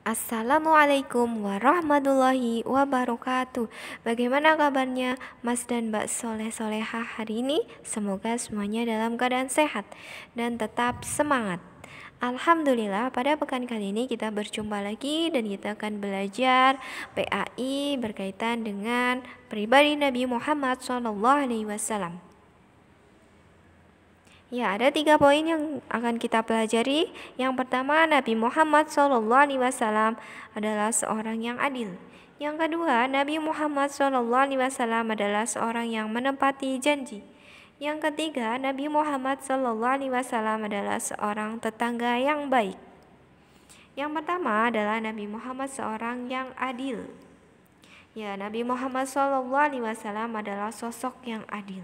Assalamualaikum warahmatullahi wabarakatuh. Bagaimana kabarnya Mas dan Mbak Soleh-Solehah hari ini? Semoga semuanya dalam keadaan sehat dan tetap semangat. Alhamdulillah, pada pekan kali ini kita berjumpa lagi dan kita akan belajar PAI berkaitan dengan pribadi Nabi Muhammad SAW. Ya, ada 3 poin yang akan kita pelajari. Yang pertama, Nabi Muhammad SAW adalah seorang yang adil. Yang kedua, Nabi Muhammad SAW adalah seorang yang menepati janji. Yang ketiga, Nabi Muhammad SAW adalah seorang tetangga yang baik. Yang pertama adalah Nabi Muhammad seorang yang adil. Ya, Nabi Muhammad SAW adalah sosok yang adil.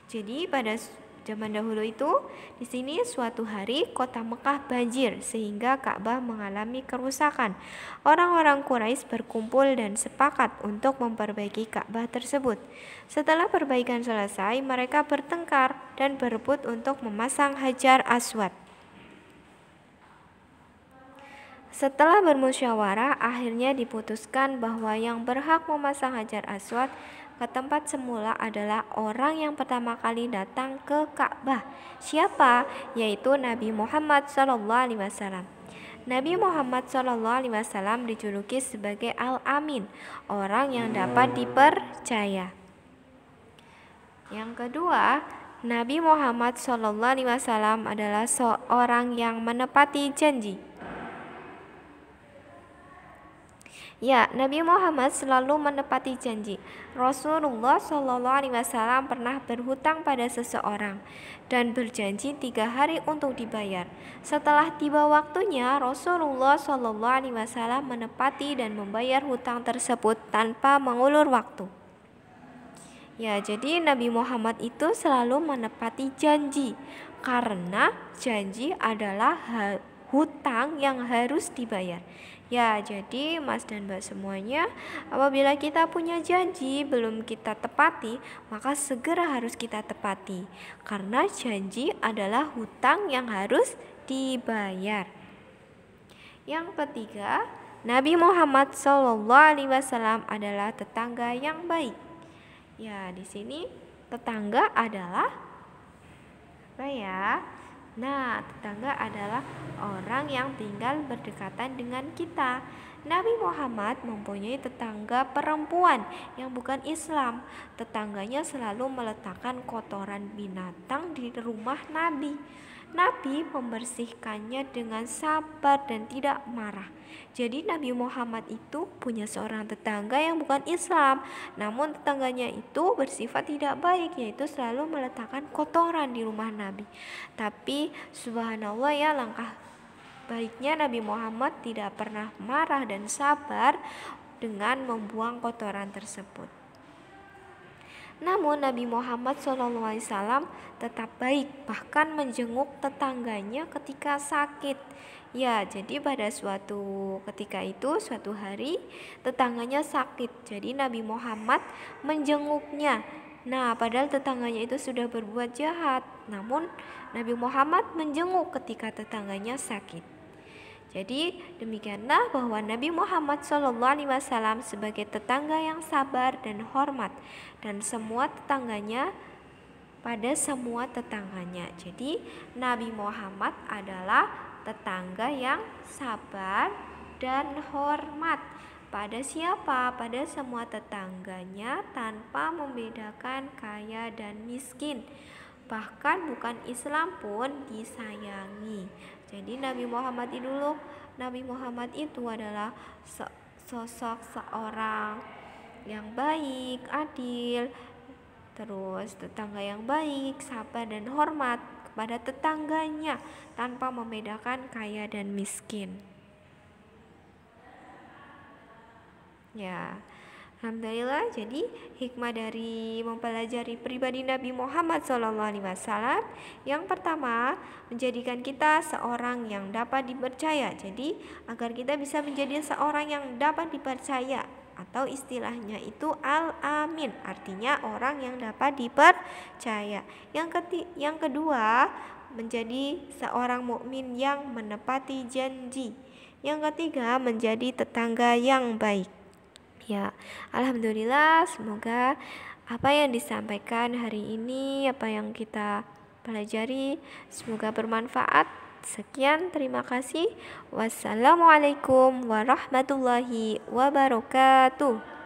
Jadi pada zaman dahulu itu, di sini suatu hari kota Mekah banjir sehingga Ka'bah mengalami kerusakan. Orang-orang Quraisy berkumpul dan sepakat untuk memperbaiki Ka'bah tersebut. Setelah perbaikan selesai, mereka bertengkar dan berebut untuk memasang Hajar Aswad. Setelah bermusyawarah, akhirnya diputuskan bahwa yang berhak memasang Hajar Aswad ke tempat semula adalah orang yang pertama kali datang ke Ka'bah. Siapa? Yaitu Nabi Muhammad SAW. Nabi Muhammad SAW dijuluki sebagai Al-Amin, orang yang dapat dipercaya. Yang kedua, Nabi Muhammad SAW adalah seorang yang menepati janji. Ya, Nabi Muhammad selalu menepati janji. Rasulullah SAW pernah berhutang pada seseorang dan berjanji 3 hari untuk dibayar. Setelah tiba waktunya, Rasulullah SAW menepati dan membayar hutang tersebut tanpa mengulur waktu. Ya, jadi Nabi Muhammad itu selalu menepati janji karena janji adalah hutang yang harus dibayar. Ya, jadi Mas dan Mbak semuanya, apabila kita punya janji belum kita tepati, maka segera harus kita tepati. Karena janji adalah hutang yang harus dibayar. Yang ketiga, Nabi Muhammad SAW adalah tetangga yang baik. Ya, di sini tetangga adalah apa ya? Nah, tetangga adalah orang yang tinggal berdekatan dengan kita. Nabi Muhammad mempunyai tetangga perempuan yang bukan Islam. Tetangganya selalu meletakkan kotoran binatang di rumah Nabi. Nabi membersihkannya dengan sabar dan tidak marah. Jadi Nabi Muhammad itu punya seorang tetangga yang bukan Islam, namun tetangganya itu bersifat tidak baik, yaitu selalu meletakkan kotoran di rumah Nabi. Tapi subhanallah ya, langkah baiknya Nabi Muhammad tidak pernah marah dan sabar dengan membuang kotoran tersebut. Namun Nabi Muhammad SAW tetap baik, bahkan menjenguk tetangganya ketika sakit. Ya, jadi pada suatu hari tetangganya sakit. Jadi Nabi Muhammad menjenguknya. Nah, padahal tetangganya itu sudah berbuat jahat, namun Nabi Muhammad menjenguk ketika tetangganya sakit. Jadi demikianlah bahwa Nabi Muhammad SAW sebagai tetangga yang sabar dan hormat dan semua tetangganya pada semua tetangganya. Jadi Nabi Muhammad adalah tetangga yang sabar dan hormat pada siapa? Pada semua tetangganya tanpa membedakan kaya dan miskin. Bahkan bukan Islam pun disayangi. Jadi Nabi Muhammad itu adalah sosok seorang yang baik, adil, terus tetangga yang baik, sabar dan hormat kepada tetangganya tanpa membedakan kaya dan miskin. Ya, alhamdulillah. Jadi hikmah dari mempelajari pribadi Nabi Muhammad SAW, yang pertama, menjadikan kita seorang yang dapat dipercaya. Jadi agar kita bisa menjadi seorang yang dapat dipercaya, atau istilahnya itu Al-Amin, artinya orang yang dapat dipercaya. Yang kedua, menjadi seorang mukmin yang menepati janji. Yang ketiga, menjadi tetangga yang baik. Ya, alhamdulillah, semoga apa yang disampaikan hari ini, apa yang kita pelajari, semoga bermanfaat. Sekian, terima kasih. Wassalamualaikum warahmatullahi wabarakatuh.